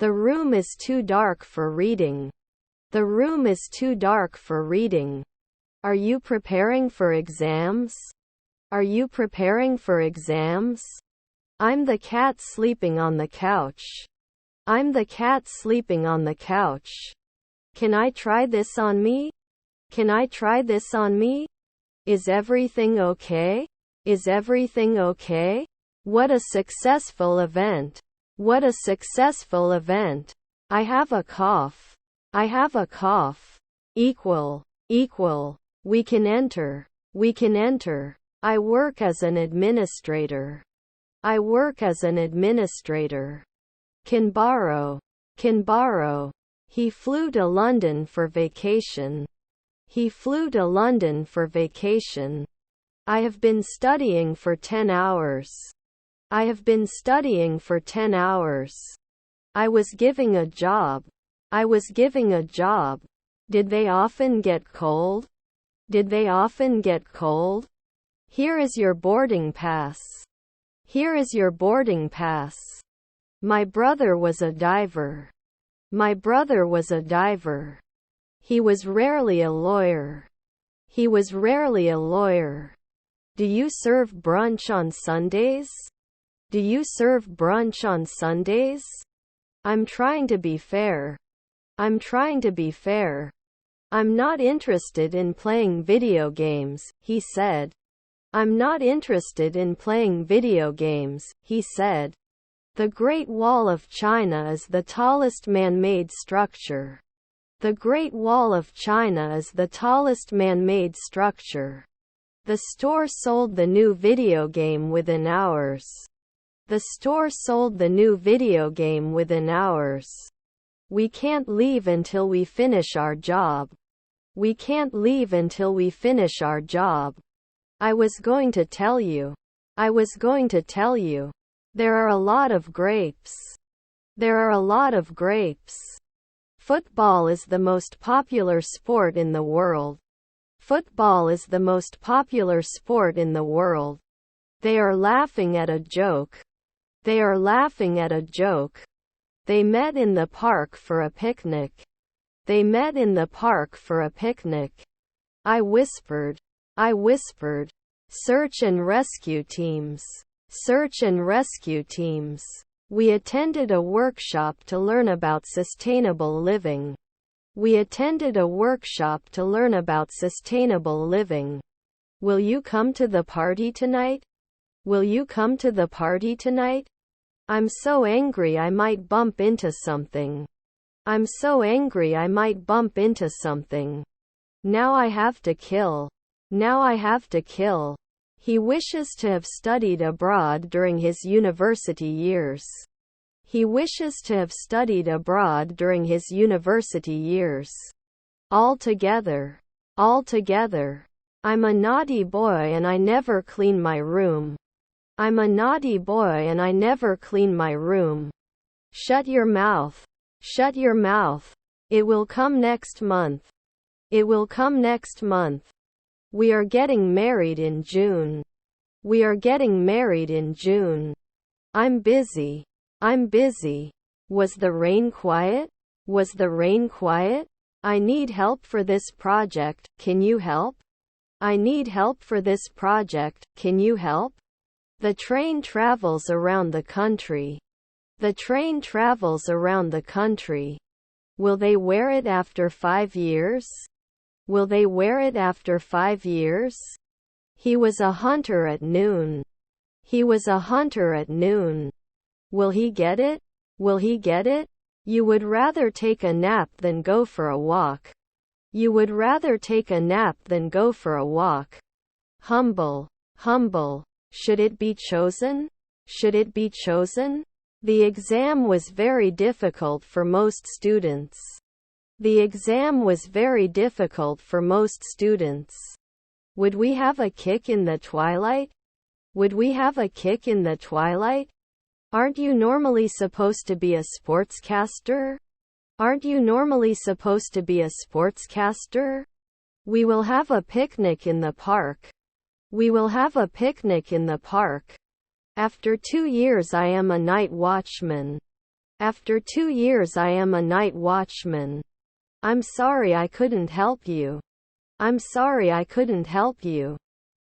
The room is too dark for reading. The room is too dark for reading. Are you preparing for exams? Are you preparing for exams? I'm the cat sleeping on the couch. I'm the cat sleeping on the couch. Can I try this on me? Can I try this on me? Is everything okay? Is everything okay? What a successful event. What a successful event. I have a cough. I have a cough. Equal. Equal. We can enter. We can enter. I work as an administrator. I work as an administrator. Can borrow. Can borrow. He flew to London for vacation. He flew to London for vacation. I have been studying for 10 hours. I have been studying for 10 hours. I was giving a job. I was giving a job. Did they often get cold? Did they often get cold? Here is your boarding pass. Here is your boarding pass. My brother was a diver. My brother was a diver. He was rarely a lawyer. He was rarely a lawyer. Do you serve brunch on Sundays? Do you serve brunch on Sundays? I'm trying to be fair. I'm trying to be fair. I'm not interested in playing video games, he said. I'm not interested in playing video games, he said. The Great Wall of China is the tallest man-made structure. The Great Wall of China is the tallest man-made structure. The store sold the new video game within hours. The store sold the new video game within hours. We can't leave until we finish our job. We can't leave until we finish our job. I was going to tell you. I was going to tell you. There are a lot of grapes. There are a lot of grapes. Football is the most popular sport in the world. Football is the most popular sport in the world. They are laughing at a joke. They are laughing at a joke. They met in the park for a picnic. They met in the park for a picnic. I whispered. I whispered. Search and rescue teams. Search and rescue teams. We attended a workshop to learn about sustainable living. We attended a workshop to learn about sustainable living. Will you come to the party tonight? Will you come to the party tonight? I'm so angry I might bump into something. I'm so angry I might bump into something. Now I have to kill. Now I have to kill. He wishes to have studied abroad during his university years. He wishes to have studied abroad during his university years. Altogether. Altogether. I'm a naughty boy and I never clean my room. I'm a naughty boy and I never clean my room. Shut your mouth. Shut your mouth. It will come next month. It will come next month. We are getting married in June. We are getting married in June. I'm busy. I'm busy. Was the rain quiet? Was the rain quiet? I need help for this project. Can you help? I need help for this project. Can you help? The train travels around the country. The train travels around the country. Will they wear it after 5 years? Will they wear it after 5 years? He was a hunter at noon. He was a hunter at noon. Will he get it? Will he get it? You would rather take a nap than go for a walk. You would rather take a nap than go for a walk. Humble. Humble. Should it be chosen? Should it be chosen? The exam was very difficult for most students. The exam was very difficult for most students. Would we have a kick in the twilight? Would we have a kick in the twilight? Aren't you normally supposed to be a sportscaster? Aren't you normally supposed to be a sportscaster? We will have a picnic in the park. We will have a picnic in the park. After 2 years I am a night watchman. After 2 years I am a night watchman. I'm sorry I couldn't help you. I'm sorry I couldn't help you.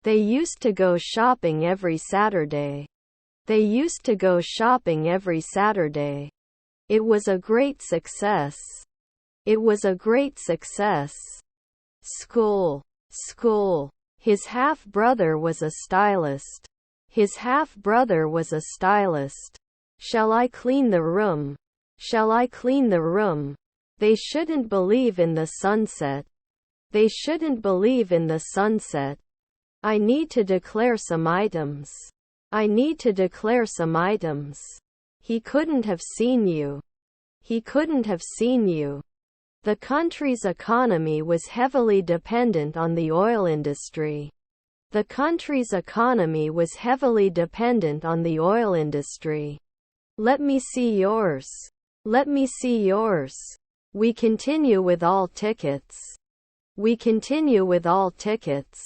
They used to go shopping every Saturday. They used to go shopping every Saturday. It was a great success. It was a great success. School. School. His half-brother was a stylist. His half-brother was a stylist. Shall I clean the room? Shall I clean the room? They shouldn't believe in the sunset. They shouldn't believe in the sunset. I need to declare some items. I need to declare some items. He couldn't have seen you. He couldn't have seen you. The country's economy was heavily dependent on the oil industry. The country's economy was heavily dependent on the oil industry. Let me see yours. Let me see yours. We continue with all tickets. We continue with all tickets.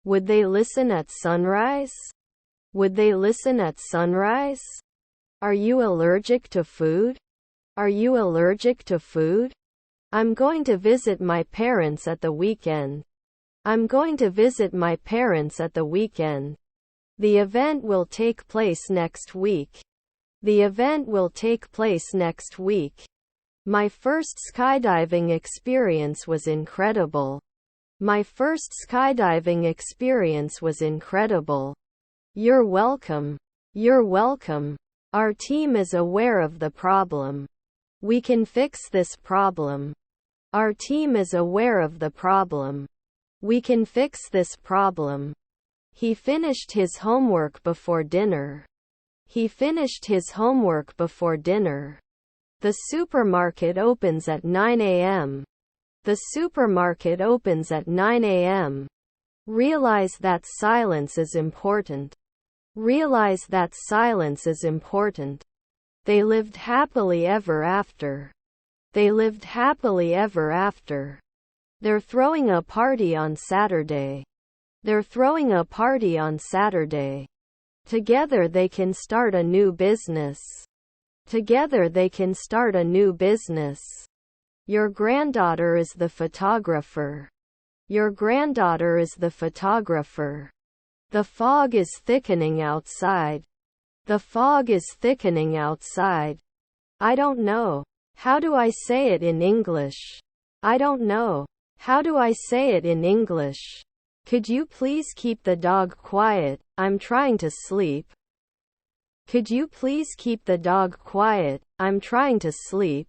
Would they listen at sunrise? Would they listen at sunrise? Are you allergic to food? Are you allergic to food? I'm going to visit my parents at the weekend. I'm going to visit my parents at the weekend. The event will take place next week. The event will take place next week. My first skydiving experience was incredible. My first skydiving experience was incredible. You're welcome. You're welcome. Our team is aware of the problem. We can fix this problem. Our team is aware of the problem. We can fix this problem. He finished his homework before dinner. He finished his homework before dinner. The supermarket opens at 9 a.m. The supermarket opens at 9 a.m. Realize that silence is important. Realize that silence is important. They lived happily ever after. They lived happily ever after. They're throwing a party on Saturday. They're throwing a party on Saturday. Together they can start a new business. Together they can start a new business. Your granddaughter is the photographer. Your granddaughter is the photographer. The fog is thickening outside. The fog is thickening outside. I don't know. How do I say it in English? I don't know. How do I say it in English? Could you please keep the dog quiet? I'm trying to sleep. Could you please keep the dog quiet? I'm trying to sleep.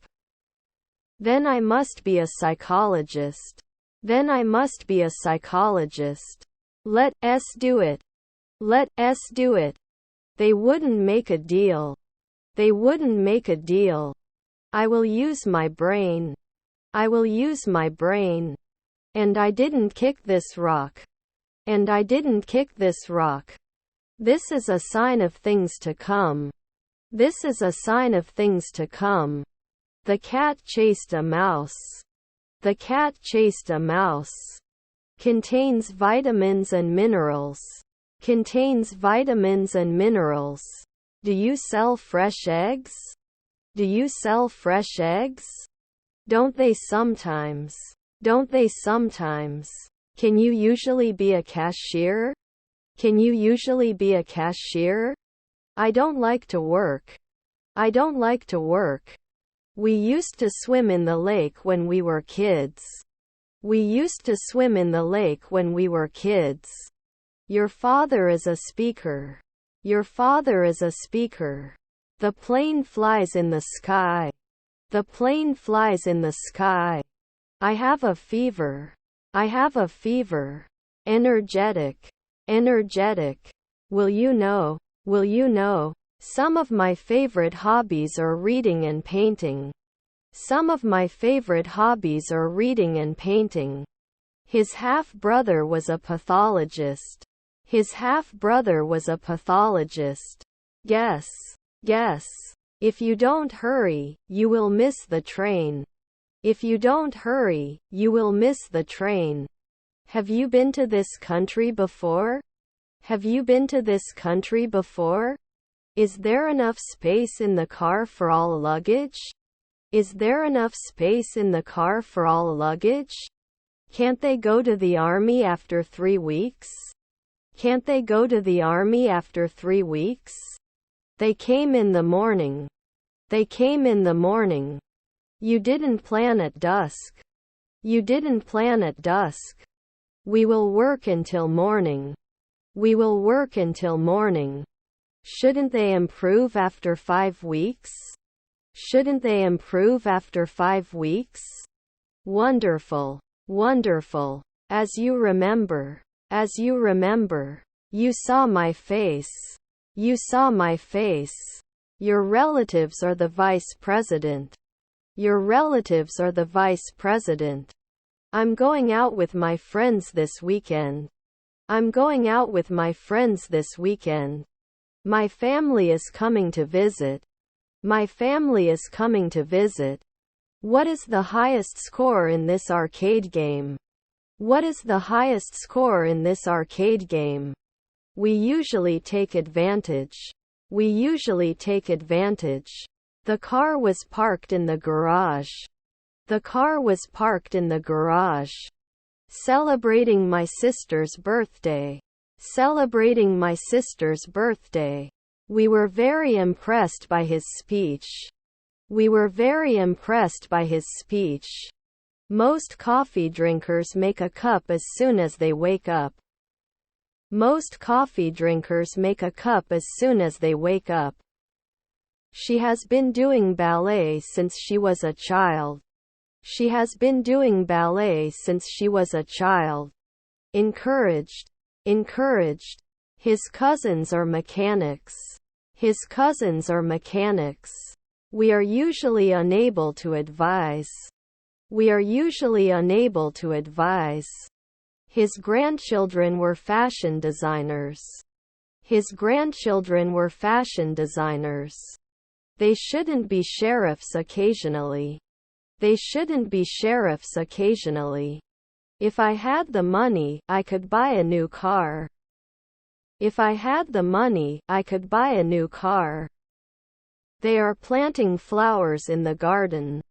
Then I must be a psychologist. Then I must be a psychologist. Let us do it. Let us do it. They wouldn't make a deal. They wouldn't make a deal. I will use my brain. I will use my brain. And I didn't kick this rock. And I didn't kick this rock. This is a sign of things to come. This is a sign of things to come. The cat chased a mouse. The cat chased a mouse. Contains vitamins and minerals. Contains vitamins and minerals. Do you sell fresh eggs? Do you sell fresh eggs? Don't they sometimes? Don't they sometimes? Can you usually be a cashier? Can you usually be a cashier? I don't like to work. I don't like to work. We used to swim in the lake when we were kids. We used to swim in the lake when we were kids. Your father is a speaker. Your father is a speaker. The plane flies in the sky. The plane flies in the sky. I have a fever. I have a fever. Energetic. Energetic. Will you know? Will you know? Some of my favorite hobbies are reading and painting. Some of my favorite hobbies are reading and painting. His half-brother was a pathologist. His half-brother was a pathologist. Guess. Guess. If you don't hurry, you will miss the train. If you don't hurry, you will miss the train. Have you been to this country before? Have you been to this country before? Is there enough space in the car for all luggage? Is there enough space in the car for all luggage? Can't they go to the army after 3 weeks? Can't they go to the army after 3 weeks? They came in the morning. They came in the morning. You didn't plan at dusk. You didn't plan at dusk. We will work until morning. We will work until morning. Shouldn't they improve after 5 weeks? Shouldn't they improve after 5 weeks? Wonderful. Wonderful. As you remember. As you remember. You saw my face. You saw my face. Your relatives are the vice president. Your relatives are the vice president. I'm going out with my friends this weekend. I'm going out with my friends this weekend. My family is coming to visit. My family is coming to visit. What is the highest score in this arcade game? What is the highest score in this arcade game? We usually take advantage. We usually take advantage. The car was parked in the garage. The car was parked in the garage. Celebrating my sister's birthday. Celebrating my sister's birthday. We were very impressed by his speech. We were very impressed by his speech. Most coffee drinkers make a cup as soon as they wake up. Most coffee drinkers make a cup as soon as they wake up. She has been doing ballet since she was a child. She has been doing ballet since she was a child. Encouraged. Encouraged. His cousins are mechanics. His cousins are mechanics. We are usually unable to advise. We are usually unable to advise. His grandchildren were fashion designers. His grandchildren were fashion designers. They shouldn't be sheriffs occasionally. They shouldn't be sheriffs occasionally. If I had the money, I could buy a new car. If I had the money, I could buy a new car. They are planting flowers in the garden.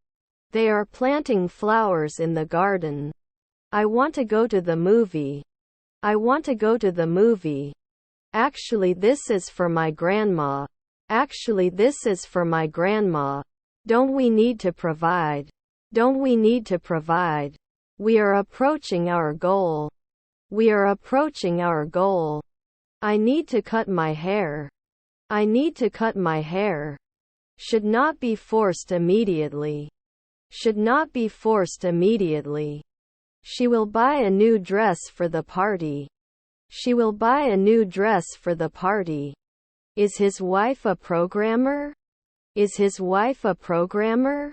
They are planting flowers in the garden. I want to go to the movie. I want to go to the movie. Actually, this is for my grandma. Actually, this is for my grandma. Don't we need to provide? Don't we need to provide? We are approaching our goal. We are approaching our goal. I need to cut my hair. I need to cut my hair. Should not be forced immediately. Should not be forced immediately. She will buy a new dress for the party. She will buy a new dress for the party. Is his wife a programmer? Is his wife a programmer?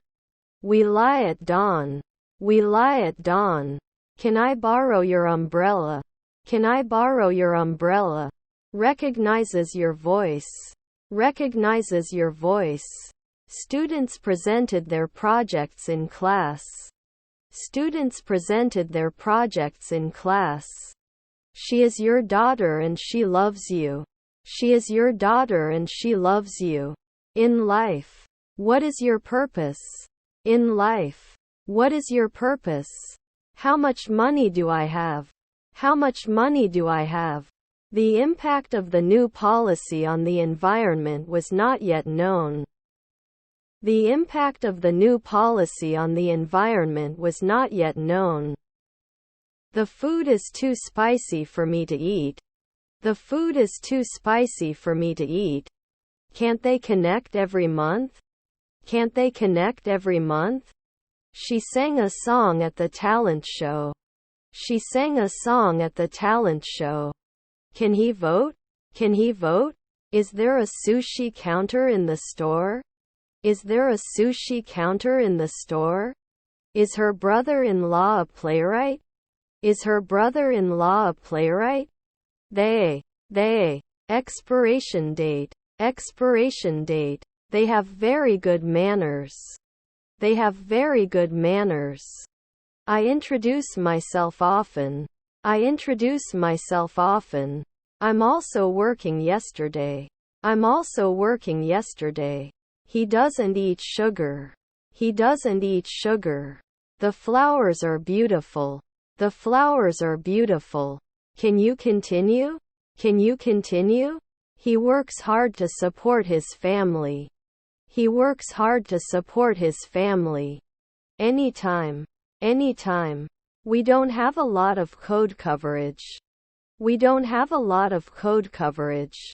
We lie at dawn. We lie at dawn. Can I borrow your umbrella? Can I borrow your umbrella? Recognizes your voice. Recognizes your voice. Students presented their projects in class. Students presented their projects in class. She is your daughter and she loves you. She is your daughter and she loves you. In life. What is your purpose? In life. What is your purpose? How much money do I have? How much money do I have? The impact of the new policy on the environment was not yet known. The impact of the new policy on the environment was not yet known. The food is too spicy for me to eat. The food is too spicy for me to eat. Can't they connect every month? Can't they connect every month? She sang a song at the talent show. She sang a song at the talent show. Can he vote? Can he vote? Is there a sushi counter in the store? Is there a sushi counter in the store? Is her brother-in-law a playwright? Is her brother-in-law a playwright? They. Expiration date. Expiration date. They have very good manners. They have very good manners. I introduce myself often. I introduce myself often. I'm also working yesterday. I'm also working yesterday. He doesn't eat sugar. He doesn't eat sugar. The flowers are beautiful. The flowers are beautiful. Can you continue? Can you continue? He works hard to support his family. He works hard to support his family. Anytime. Anytime. We don't have a lot of code coverage. We don't have a lot of code coverage.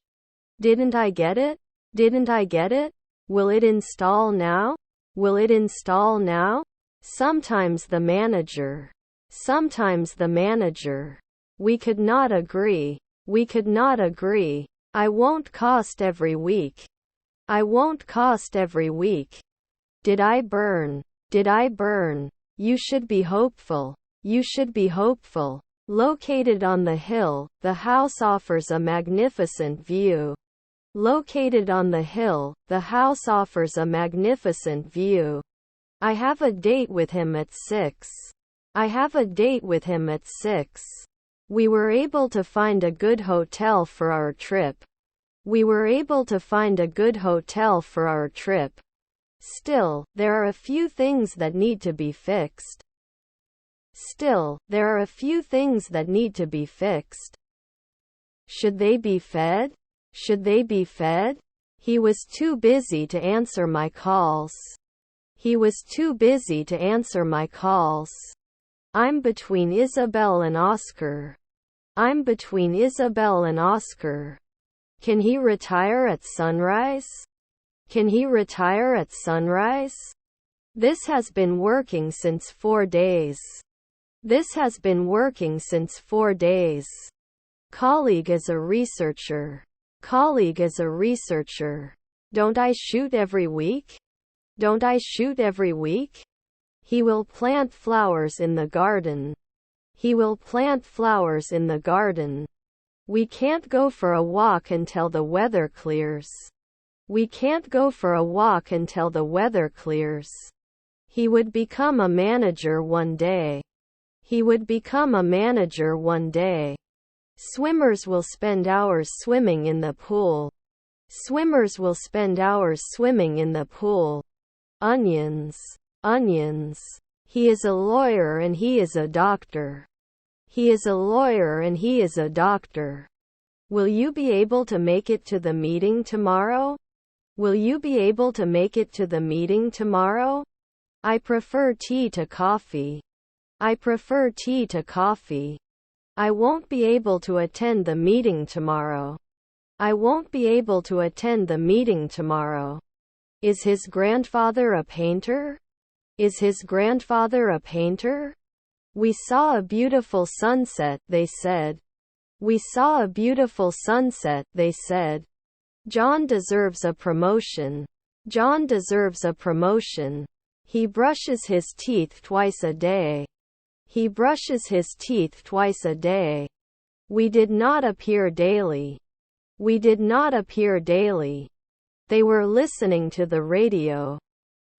Didn't I get it? Didn't I get it? Will it install now? Will it install now? Sometimes the manager. Sometimes the manager. We could not agree. We could not agree. I won't cost every week. I won't cost every week. Did I burn? Did I burn? You should be hopeful. You should be hopeful. Located on the hill, the house offers a magnificent view. Located on the hill, the house offers a magnificent view. I have a date with him at 6. I have a date with him at 6. We were able to find a good hotel for our trip. We were able to find a good hotel for our trip. Still, there are a few things that need to be fixed. Still, there are a few things that need to be fixed. Should they be fed? Should they be fed? He was too busy to answer my calls. He was too busy to answer my calls. I'm between Isabel and Oscar. I'm between Isabel and Oscar. Can he retire at sunrise? Can he retire at sunrise? This has been working since 4 days. This has been working since 4 days. Colleague is a researcher. Colleague is a researcher. Don't I shoot every week? Don't I shoot every week? He will plant flowers in the garden. He will plant flowers in the garden. We can't go for a walk until the weather clears. We can't go for a walk until the weather clears. He would become a manager one day. He would become a manager one day. Swimmers will spend hours swimming in the pool. Swimmers will spend hours swimming in the pool. Onions. Onions. He is a lawyer and he is a doctor. He is a lawyer and he is a doctor. Will you be able to make it to the meeting tomorrow? Will you be able to make it to the meeting tomorrow? I prefer tea to coffee. I prefer tea to coffee. I won't be able to attend the meeting tomorrow. I won't be able to attend the meeting tomorrow. Is his grandfather a painter? Is his grandfather a painter? We saw a beautiful sunset, they said. We saw a beautiful sunset, they said. John deserves a promotion. John deserves a promotion. He brushes his teeth twice a day. He brushes his teeth twice a day. We did not appear daily. We did not appear daily. They were listening to the radio.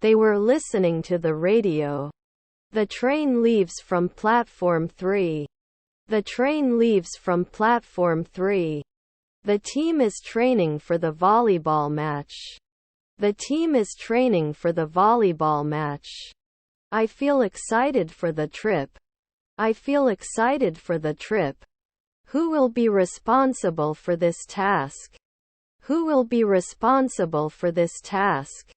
They were listening to the radio. The train leaves from platform 3. The train leaves from platform 3. The team is training for the volleyball match. The team is training for the volleyball match. I feel excited for the trip. I feel excited for the trip. Who will be responsible for this task? Who will be responsible for this task?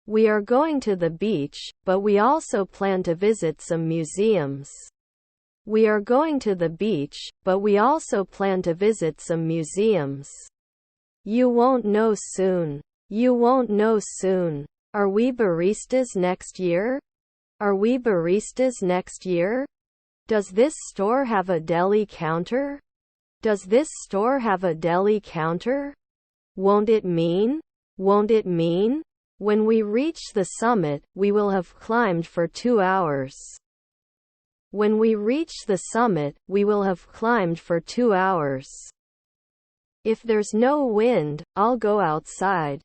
We are going to the beach, but we also plan to visit some museums. We are going to the beach, but we also plan to visit some museums. You won't know soon. You won't know soon. Are we baristas next year? Are we baristas next year? Does this store have a deli counter? Does this store have a deli counter? Won't it mean? Won't it mean? When we reach the summit, we will have climbed for 2 hours. When we reach the summit, we will have climbed for 2 hours. If there's no wind, I'll go outside.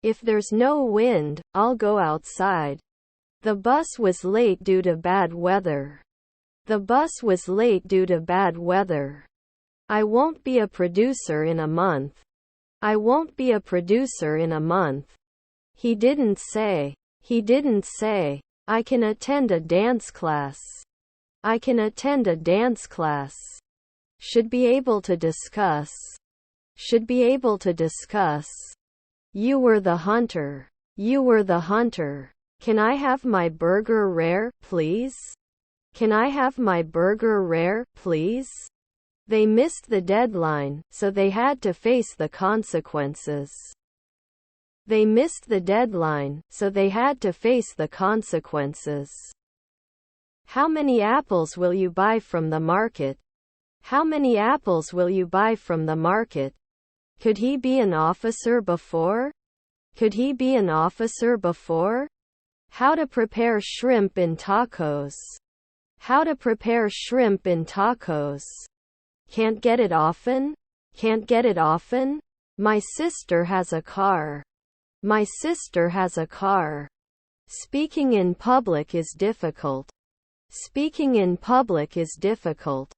If there's no wind, I'll go outside. The bus was late due to bad weather. The bus was late due to bad weather. I won't be a producer in a month. I won't be a producer in a month. He didn't say. He didn't say. I can attend a dance class. I can attend a dance class. Should be able to discuss. Should be able to discuss. You were the hunter. You were the hunter. Can I have my burger rare, please? Can I have my burger rare, please? They missed the deadline, so they had to face the consequences. They missed the deadline, so they had to face the consequences. How many apples will you buy from the market? How many apples will you buy from the market? Could he be an officer before? Could he be an officer before? How to prepare shrimp in tacos. How to prepare shrimp in tacos. Can't get it often? Can't get it often? My sister has a car. My sister has a car. Speaking in public is difficult. Speaking in public is difficult.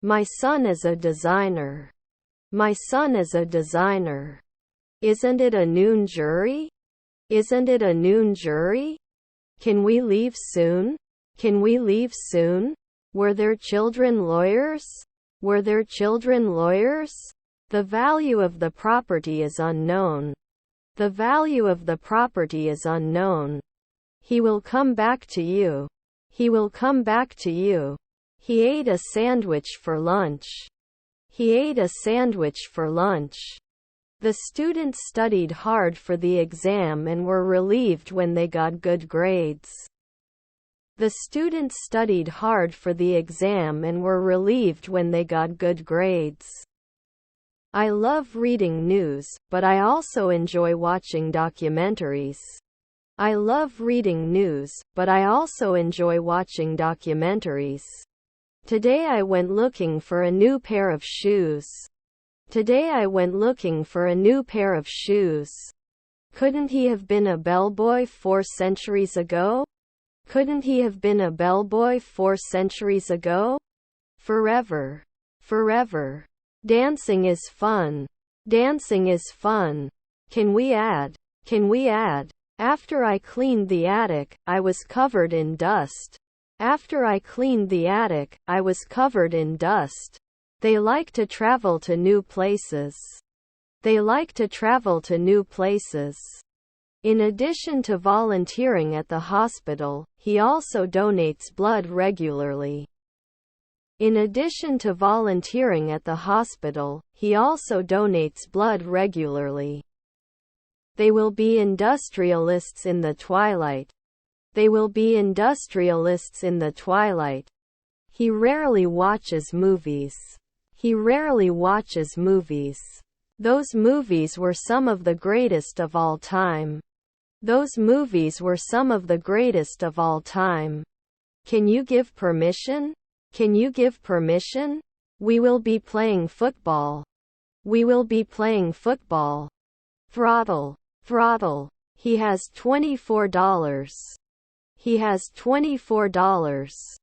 My son is a designer. My son is a designer. Isn't it a noon jury? Isn't it a noon jury? Can we leave soon? Can we leave soon? Were their children lawyers? Were their children lawyers? The value of the property is unknown. The value of the property is unknown. He will come back to you. He will come back to you. He ate a sandwich for lunch. He ate a sandwich for lunch. The students studied hard for the exam and were relieved when they got good grades. The students studied hard for the exam and were relieved when they got good grades. I love reading news, but I also enjoy watching documentaries. I love reading news, but I also enjoy watching documentaries. Today I went looking for a new pair of shoes. Today I went looking for a new pair of shoes. Couldn't he have been a bellboy 4 centuries ago? Couldn't he have been a bellboy 4 centuries ago? Forever. Forever. Dancing is fun. Dancing is fun. Can we add? Can we add? After I cleaned the attic, I was covered in dust. After I cleaned the attic, I was covered in dust. They like to travel to new places. They like to travel to new places. In addition to volunteering at the hospital, he also donates blood regularly. In addition to volunteering at the hospital, he also donates blood regularly. They will be industrialists in the twilight. They will be industrialists in the twilight. He rarely watches movies. He rarely watches movies. Those movies were some of the greatest of all time. Those movies were some of the greatest of all time. Can you give permission? Can you give permission? We will be playing football. We will be playing football. Throttle. Throttle. He has $24. He has $24.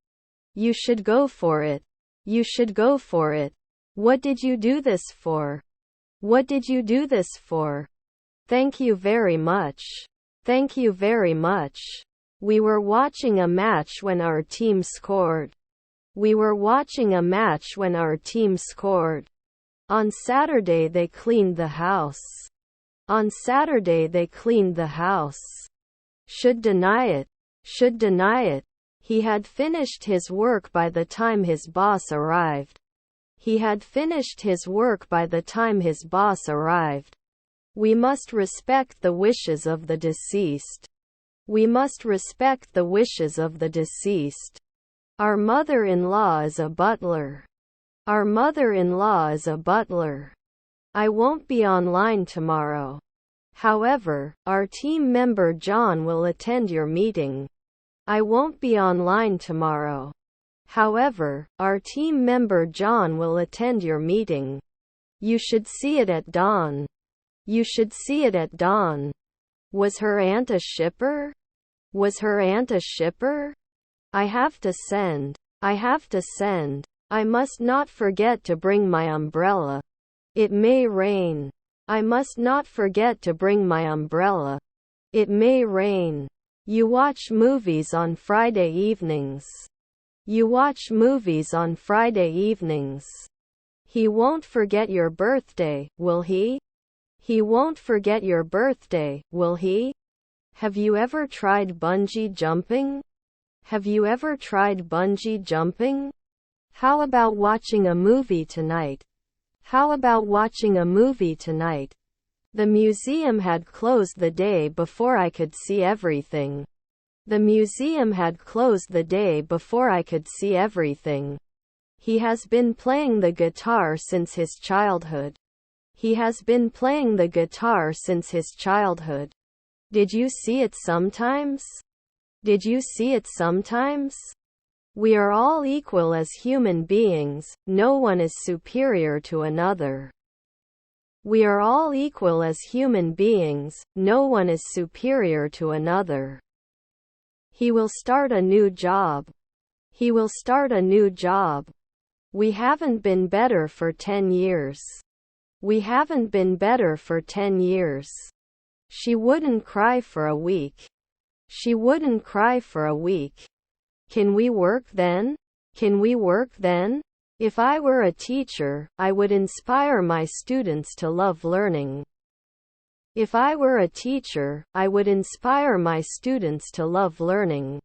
You should go for it. You should go for it. What did you do this for? What did you do this for? Thank you very much. Thank you very much. We were watching a match when our team scored. We were watching a match when our team scored. On Saturday they cleaned the house. On Saturday they cleaned the house. Should deny it. Should deny it. He had finished his work by the time his boss arrived. He had finished his work by the time his boss arrived. We must respect the wishes of the deceased. We must respect the wishes of the deceased. Our mother-in-law is a butler. Our mother-in-law is a butler. I won't be online tomorrow. However, our team member John will attend your meeting. I won't be online tomorrow. However, our team member John will attend your meeting. You should see it at dawn. You should see it at dawn. Was her aunt a shipper? Was her aunt a shipper? I have to send. I have to send. I must not forget to bring my umbrella. It may rain. I must not forget to bring my umbrella. It may rain. You watch movies on Friday evenings. You watch movies on Friday evenings. He won't forget your birthday, will he? He won't forget your birthday, will he? Have you ever tried bungee jumping? Have you ever tried bungee jumping? How about watching a movie tonight? How about watching a movie tonight? The museum had closed the day before I could see everything. The museum had closed the day before I could see everything. He has been playing the guitar since his childhood. He has been playing the guitar since his childhood. Did you see it sometimes? Did you see it sometimes? We are all equal as human beings, no one is superior to another. We are all equal as human beings, no one is superior to another. He will start a new job. He will start a new job. We haven't been better for 10 years. We haven't been better for 10 years. She wouldn't cry for a week. She wouldn't cry for a week. Can we work then? Can we work then? If I were a teacher, I would inspire my students to love learning. If I were a teacher, I would inspire my students to love learning.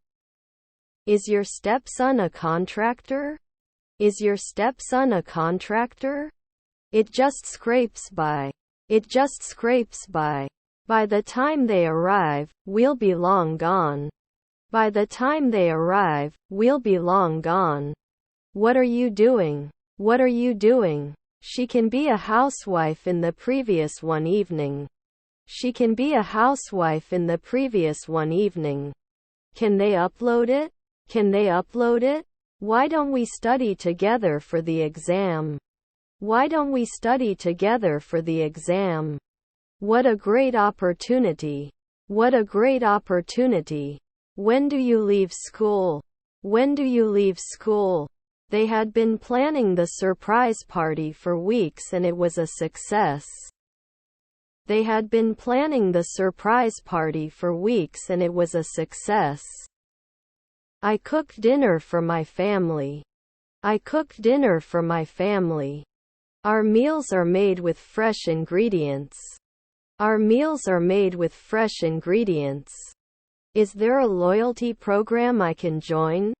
Is your stepson a contractor? Is your stepson a contractor? It just scrapes by. It just scrapes by. By the time they arrive, we'll be long gone. By the time they arrive, we'll be long gone. What are you doing? What are you doing? She can be a housewife in the previous one evening. She can be a housewife in the previous one evening. Can they upload it? Can they upload it? Why don't we study together for the exam? Why don't we study together for the exam? What a great opportunity. What a great opportunity. When do you leave school? When do you leave school? They had been planning the surprise party for weeks and it was a success. They had been planning the surprise party for weeks and it was a success. I cooked dinner for my family. I cooked dinner for my family. Our meals are made with fresh ingredients. Our meals are made with fresh ingredients. Is there a loyalty program I can join?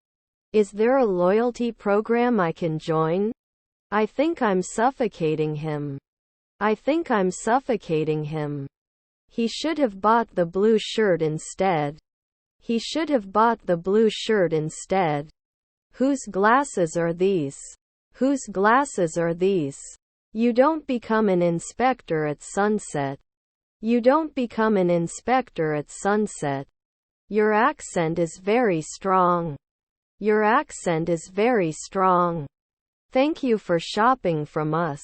Is there a loyalty program I can join? I think I'm suffocating him. I think I'm suffocating him. He should have bought the blue shirt instead. He should have bought the blue shirt instead. Whose glasses are these? Whose glasses are these? You don't become an inspector at sunset. You don't become an inspector at sunset. Your accent is very strong. Your accent is very strong. Thank you for shopping from us.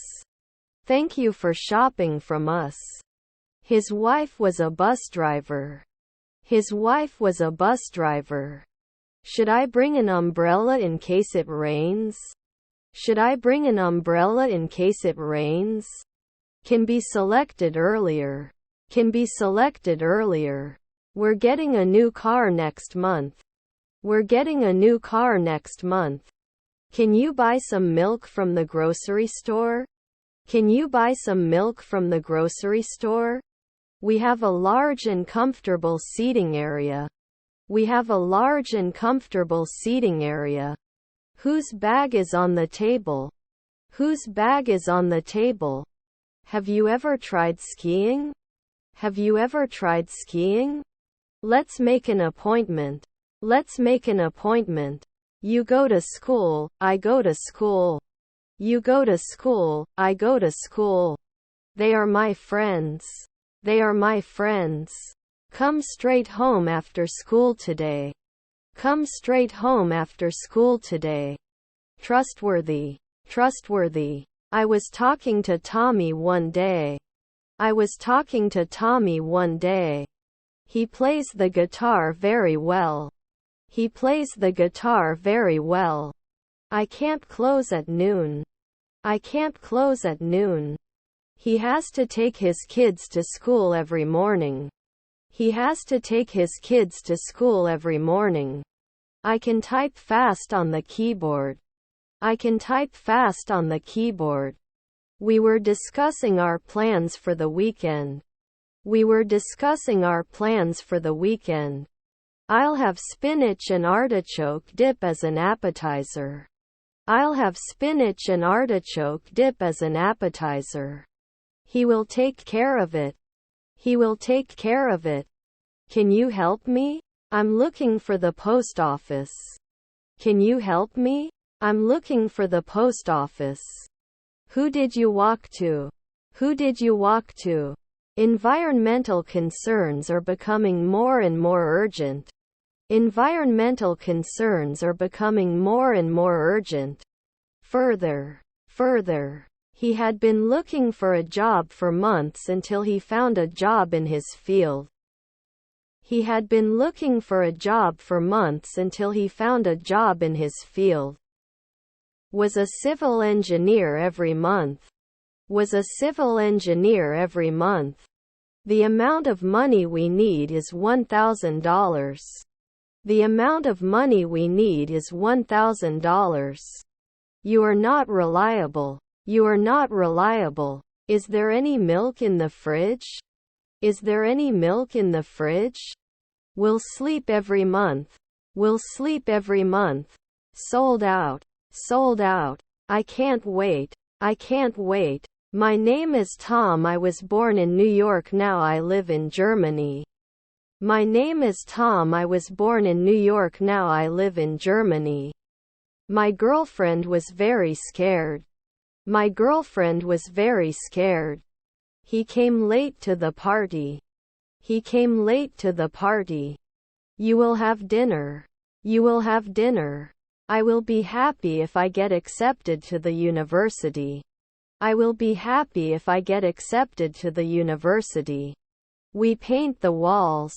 Thank you for shopping from us. His wife was a bus driver. His wife was a bus driver. Should I bring an umbrella in case it rains? Should I bring an umbrella in case it rains? Can be selected earlier. Can be selected earlier. We're getting a new car next month. We're getting a new car next month. Can you buy some milk from the grocery store? Can you buy some milk from the grocery store? We have a large and comfortable seating area. We have a large and comfortable seating area. Whose bag is on the table? Whose bag is on the table? Have you ever tried skiing? Have you ever tried skiing? Let's make an appointment. Let's make an appointment. You go to school, I go to school. You go to school, I go to school. They are my friends. They are my friends. Come straight home after school today. Come straight home after school today. Trustworthy. Trustworthy. I was talking to Tommy one day. I was talking to Tommy one day. He plays the guitar very well. He plays the guitar very well. I can't close at noon. I can't close at noon. He has to take his kids to school every morning. He has to take his kids to school every morning. I can type fast on the keyboard. I can type fast on the keyboard. We were discussing our plans for the weekend. We were discussing our plans for the weekend. I'll have spinach and artichoke dip as an appetizer. I'll have spinach and artichoke dip as an appetizer. He will take care of it. He will take care of it. Can you help me? I'm looking for the post office. Can you help me? I'm looking for the post office. Who did you walk to? Who did you walk to? Environmental concerns are becoming more and more urgent. Environmental concerns are becoming more and more urgent. Further. He had been looking for a job for months until he found a job in his field. He had been looking for a job for months until he found a job in his field. Was a civil engineer every month. Was a civil engineer every month. The amount of money we need is $1,000. The amount of money we need is $1,000. You are not reliable. You are not reliable. Is there any milk in the fridge? Is there any milk in the fridge? We'll sleep every month. We'll sleep every month. Sold out. Sold out. I can't wait. I can't wait. My name is Tom. I was born in New York. Now I live in Germany. My name is Tom. I was born in New York. Now I live in Germany. My girlfriend was very scared. My girlfriend was very scared. He came late to the party. He came late to the party. You will have dinner. You will have dinner. I will be happy if I get accepted to the university. I will be happy if I get accepted to the university. We paint the walls.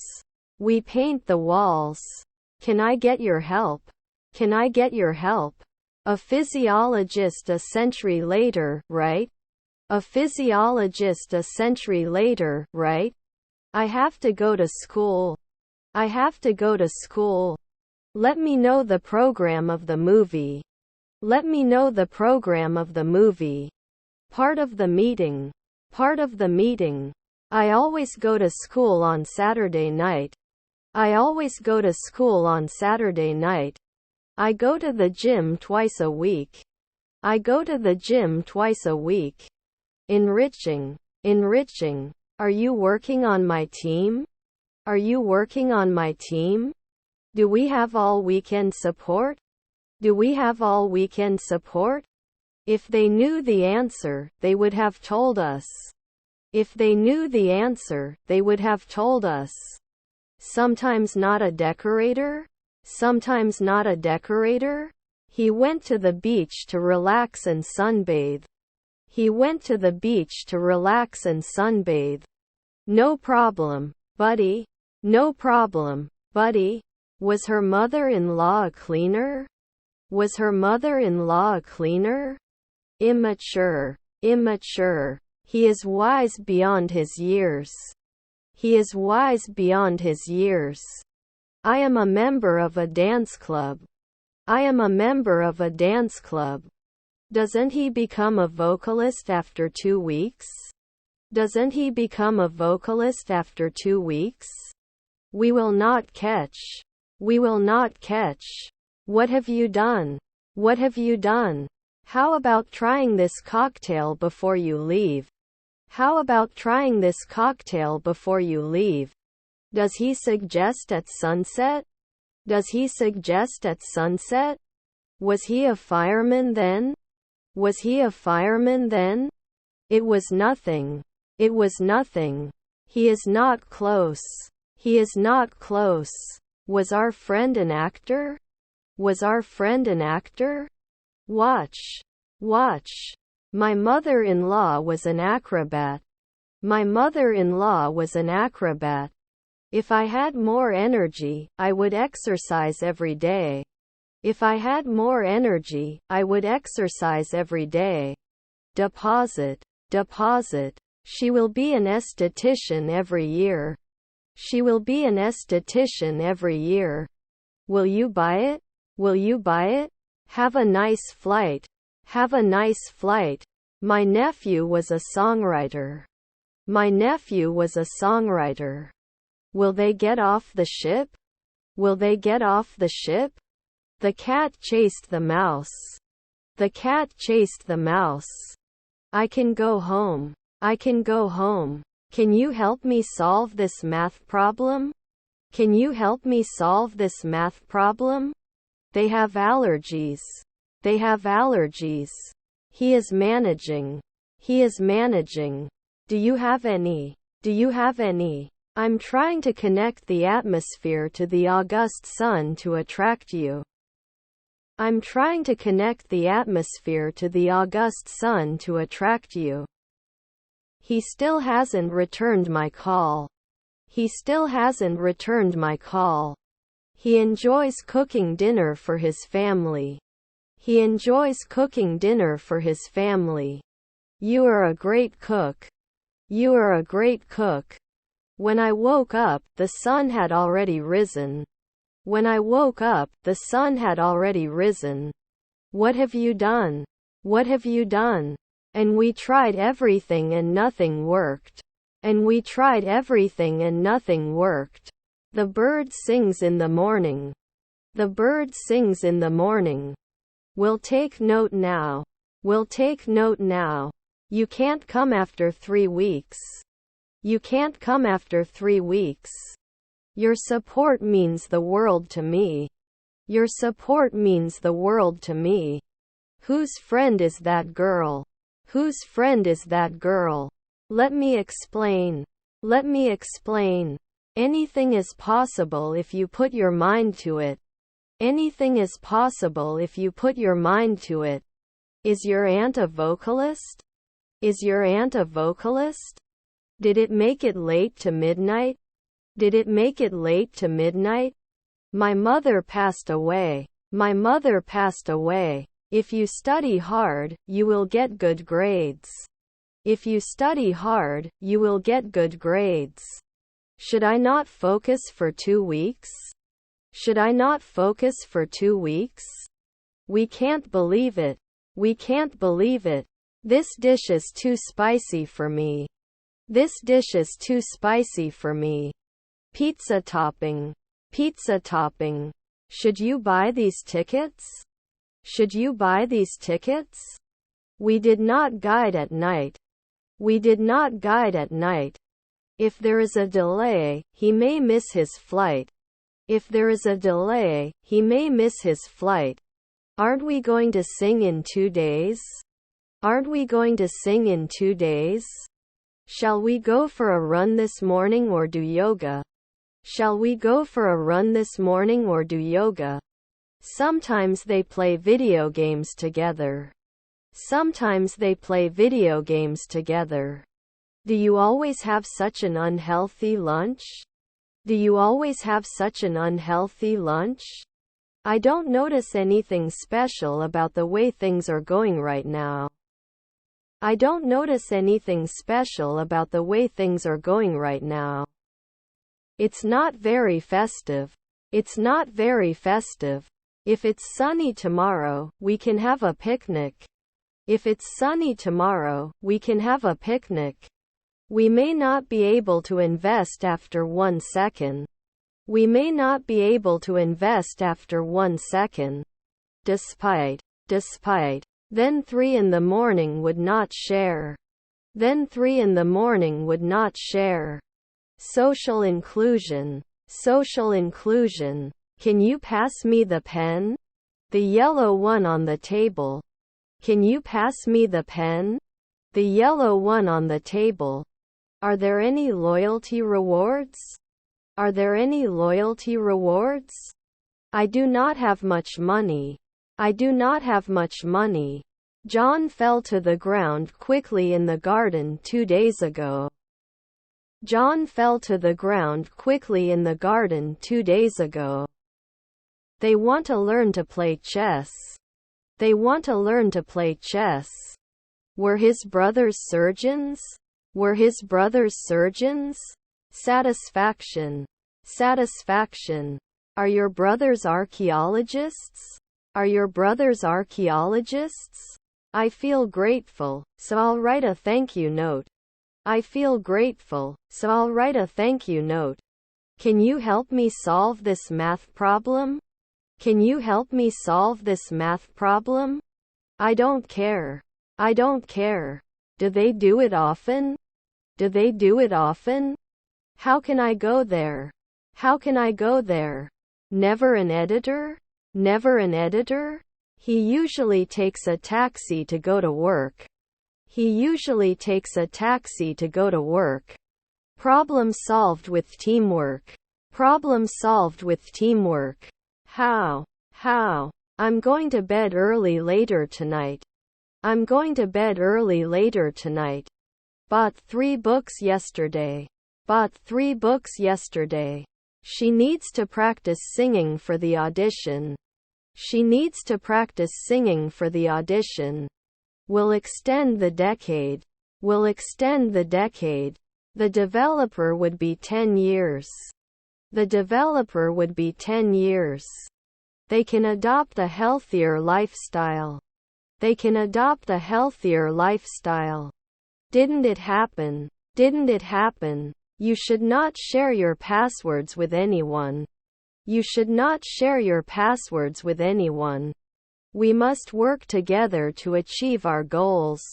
We paint the walls. Can I get your help? Can I get your help? A physiologist a century later, right? A physiologist a century later, right? I have to go to school. I have to go to school. Let me know the program of the movie. Let me know the program of the movie. Part of the meeting. Part of the meeting. I always go to school on Saturday night. I always go to school on Saturday night. I go to the gym twice a week. I go to the gym twice a week. Enriching. Enriching. Are you working on my team? Are you working on my team? Do we have all weekend support? Do we have all weekend support? If they knew the answer, they would have told us. If they knew the answer, they would have told us. Sometimes not a decorator? Sometimes not a decorator? He went to the beach to relax and sunbathe. He went to the beach to relax and sunbathe. No problem, buddy. No problem, buddy. Was her mother-in-law a cleaner? Was her mother-in-law a cleaner? Immature. Immature. He is wise beyond his years. He is wise beyond his years. I am a member of a dance club. I am a member of a dance club. Doesn't he become a vocalist after 2 weeks? Doesn't he become a vocalist after 2 weeks? We will not catch. We will not catch. What have you done? What have you done? How about trying this cocktail before you leave? How about trying this cocktail before you leave? Does he suggest at sunset? Does he suggest at sunset? Was he a fireman then? Was he a fireman then? It was nothing. It was nothing. He is not close. He is not close. Was our friend an actor? Was our friend an actor? Watch. Watch. My mother-in-law was an acrobat. My mother-in-law was an acrobat. If I had more energy, I would exercise every day. If I had more energy, I would exercise every day. Deposit. Deposit. She will be an esthetician every year. She will be an esthetician every year. Will you buy it? Will you buy it? Have a nice flight. Have a nice flight. My nephew was a songwriter. My nephew was a songwriter. Will they get off the ship? Will they get off the ship? The cat chased the mouse. The cat chased the mouse. I can go home. I can go home. Can you help me solve this math problem? Can you help me solve this math problem? They have allergies. They have allergies. He is managing. He is managing. Do you have any? Do you have any? I'm trying to connect the atmosphere to the August sun to attract you. I'm trying to connect the atmosphere to the August sun to attract you. He still hasn't returned my call. He still hasn't returned my call. He enjoys cooking dinner for his family. He enjoys cooking dinner for his family. You are a great cook. You are a great cook. When I woke up, the sun had already risen. When I woke up, the sun had already risen. What have you done? What have you done? And we tried everything and nothing worked. And we tried everything and nothing worked. The bird sings in the morning. The bird sings in the morning. We'll take note now. We'll take note now. You can't come after 3 weeks. You can't come after 3 weeks. Your support means the world to me. Your support means the world to me. Whose friend is that girl? Whose friend is that girl? Let me explain. Let me explain. Anything is possible if you put your mind to it. Anything is possible if you put your mind to it. Is your aunt a vocalist? Is your aunt a vocalist? Did it make it late to midnight? Did it make it late to midnight? My mother passed away. My mother passed away. If you study hard, you will get good grades. If you study hard, you will get good grades. Should I not focus for 2 weeks? Should I not focus for 2 weeks? We can't believe it. We can't believe it. This dish is too spicy for me. This dish is too spicy for me. Pizza topping. Pizza topping. Should you buy these tickets? Should you buy these tickets? We did not guide at night. We did not guide at night. If there is a delay, he may miss his flight. If there is a delay, he may miss his flight. Aren't we going to sing in 2 days? Aren't we going to sing in 2 days? Shall we go for a run this morning or do yoga? Shall we go for a run this morning or do yoga? Sometimes they play video games together. Sometimes they play video games together. Do you always have such an unhealthy lunch? Do you always have such an unhealthy lunch? I don't notice anything special about the way things are going right now. I don't notice anything special about the way things are going right now. It's not very festive. It's not very festive. If it's sunny tomorrow, we can have a picnic. If it's sunny tomorrow, we can have a picnic. We may not be able to invest after 1 second. We may not be able to invest after 1 second. Despite. Then 3 in the morning would not share. Then 3 in the morning would not share. Social inclusion. Social inclusion. Can you pass me the pen? The yellow one on the table. Can you pass me the pen? The yellow one on the table. Are there any loyalty rewards? Are there any loyalty rewards? I do not have much money. I do not have much money. John fell to the ground quickly in the garden 2 days ago. John fell to the ground quickly in the garden 2 days ago. They want to learn to play chess. They want to learn to play chess. Were his brothers surgeons? Were his brothers surgeons? Satisfaction. Satisfaction. Are your brothers archaeologists? Are your brothers archaeologists? I feel grateful, so I'll write a thank you note. I feel grateful, so I'll write a thank you note. Can you help me solve this math problem? Can you help me solve this math problem? I don't care. I don't care. Do they do it often? Do they do it often? How can I go there? How can I go there? Never an editor? Never an editor? He usually takes a taxi to go to work. He usually takes a taxi to go to work. Problem solved with teamwork. Problem solved with teamwork. How? How? I'm going to bed early later tonight. I'm going to bed early later tonight. Bought 3 books yesterday. Bought 3 books yesterday. She needs to practice singing for the audition. She needs to practice singing for the audition. Will extend the decade. Will extend the decade. The developer would be 10 years. The developer would be 10 years. They can adopt a healthier lifestyle. They can adopt a healthier lifestyle. Didn't it happen? Didn't it happen? You should not share your passwords with anyone. You should not share your passwords with anyone. We must work together to achieve our goals.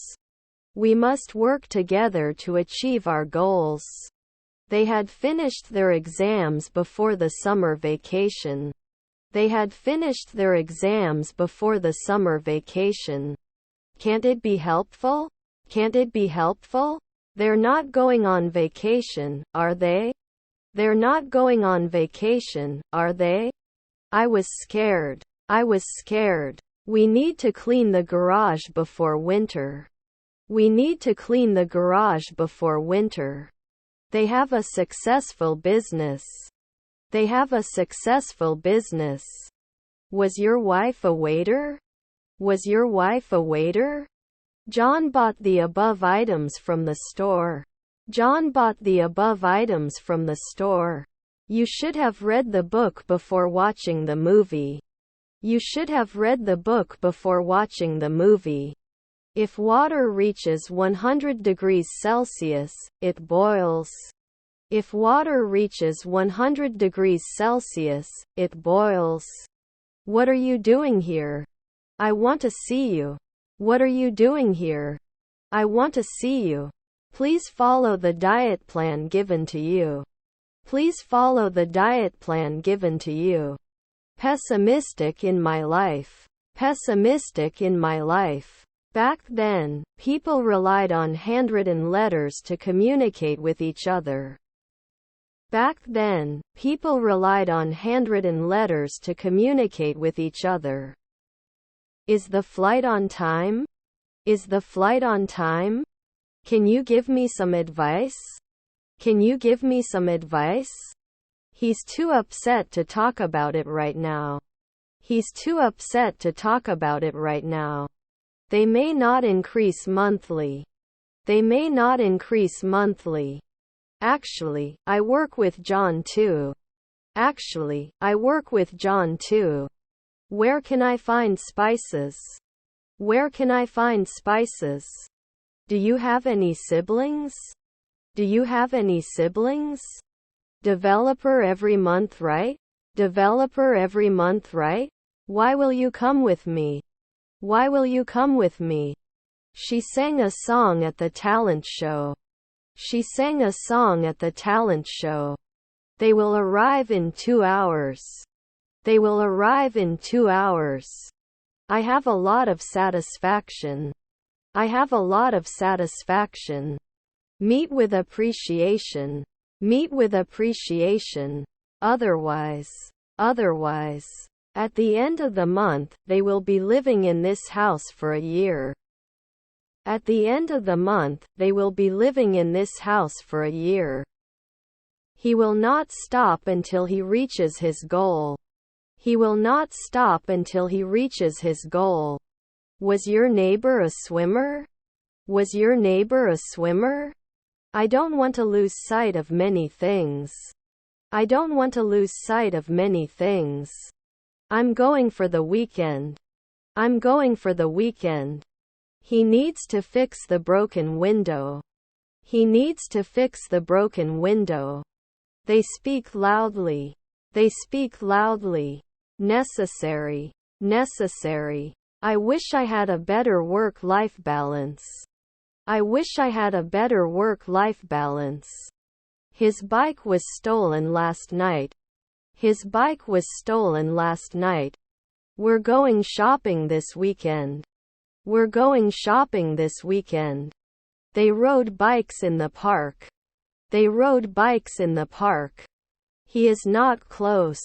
We must work together to achieve our goals. They had finished their exams before the summer vacation. They had finished their exams before the summer vacation. Can't it be helpful? Can't it be helpful? They're not going on vacation, are they? They're not going on vacation, are they? I was scared. I was scared. We need to clean the garage before winter. We need to clean the garage before winter. They have a successful business. They have a successful business. Was your wife a waiter? Was your wife a waiter? John bought the above items from the store. John bought the above items from the store. You should have read the book before watching the movie. You should have read the book before watching the movie. If water reaches 100 degrees Celsius, it boils. If water reaches 100 degrees Celsius, it boils. What are you doing here? I want to see you. What are you doing here? I want to see you. Please follow the diet plan given to you. Please follow the diet plan given to you. Pessimistic in my life. Pessimistic in my life. Back then, people relied on handwritten letters to communicate with each other. Back then, people relied on handwritten letters to communicate with each other. Is the flight on time? Is the flight on time? Can you give me some advice? Can you give me some advice? He's too upset to talk about it right now. He's too upset to talk about it right now. They may not increase monthly. They may not increase monthly. Actually, I work with John too. Actually, I work with John too. Where can I find spices? Where can I find spices? Do you have any siblings? Do you have any siblings? Developer every month, right? Developer every month, right? Why will you come with me? Why will you come with me? She sang a song at the talent show. She sang a song at the talent show. They will arrive in 2 hours. They will arrive in 2 hours. I have a lot of satisfaction. I have a lot of satisfaction. Meet with appreciation. Meet with appreciation. Otherwise. Otherwise. At the end of the month, they will be living in this house for a year. At the end of the month, they will be living in this house for a year. He will not stop until he reaches his goal. He will not stop until he reaches his goal. Was your neighbor a swimmer? Was your neighbor a swimmer? I don't want to lose sight of many things. I don't want to lose sight of many things. I'm going for the weekend. I'm going for the weekend. He needs to fix the broken window. He needs to fix the broken window. They speak loudly. They speak loudly. Necessary. Necessary. I wish I had a better work-life balance. I wish I had a better work-life balance. His bike was stolen last night. His bike was stolen last night. We're going shopping this weekend. We're going shopping this weekend. They rode bikes in the park. They rode bikes in the park. He is not close.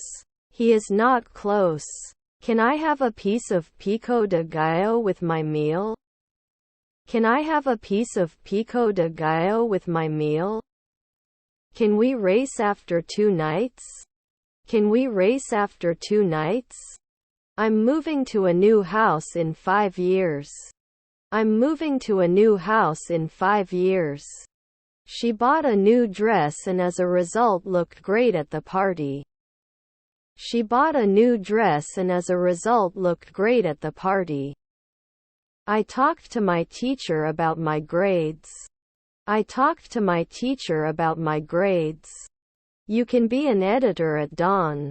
He is not close. Can I have a piece of pico de gallo with my meal? Can I have a piece of pico de gallo with my meal? Can we race after 2 nights? Can we race after 2 nights? I'm moving to a new house in 5 years. I'm moving to a new house in 5 years. She bought a new dress and as a result looked great at the party. She bought a new dress and as a result looked great at the party. I talked to my teacher about my grades. I talked to my teacher about my grades. You can be an editor at dawn.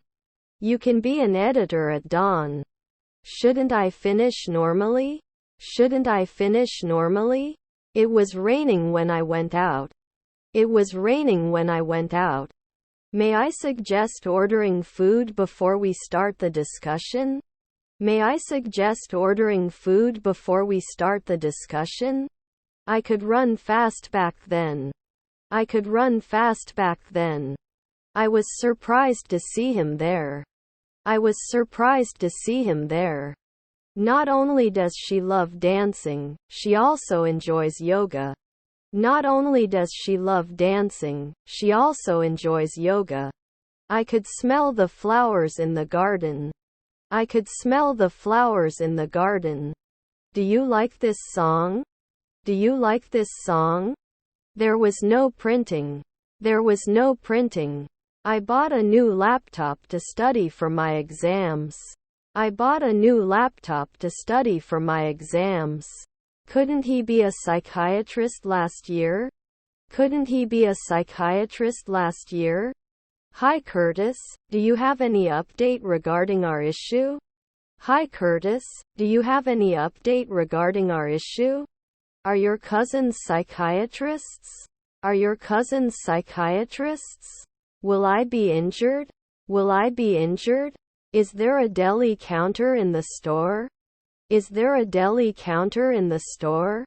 You can be an editor at dawn. Shouldn't I finish normally? Shouldn't I finish normally? It was raining when I went out. It was raining when I went out. May I suggest ordering food before we start the discussion? May I suggest ordering food before we start the discussion? I could run fast back then. I could run fast back then. I was surprised to see him there. I was surprised to see him there. Not only does she love dancing, she also enjoys yoga. Not only does she love dancing, she also enjoys yoga. I could smell the flowers in the garden. I could smell the flowers in the garden. Do you like this song? Do you like this song? There was no printing. There was no printing. I bought a new laptop to study for my exams. I bought a new laptop to study for my exams. Couldn't he be a psychiatrist last year? Couldn't he be a psychiatrist last year? Hi Curtis, do you have any update regarding our issue? Hi Curtis, do you have any update regarding our issue? Are your cousins psychiatrists? Are your cousins psychiatrists? Will I be injured? Will I be injured? Is there a deli counter in the store? Is there a deli counter in the store?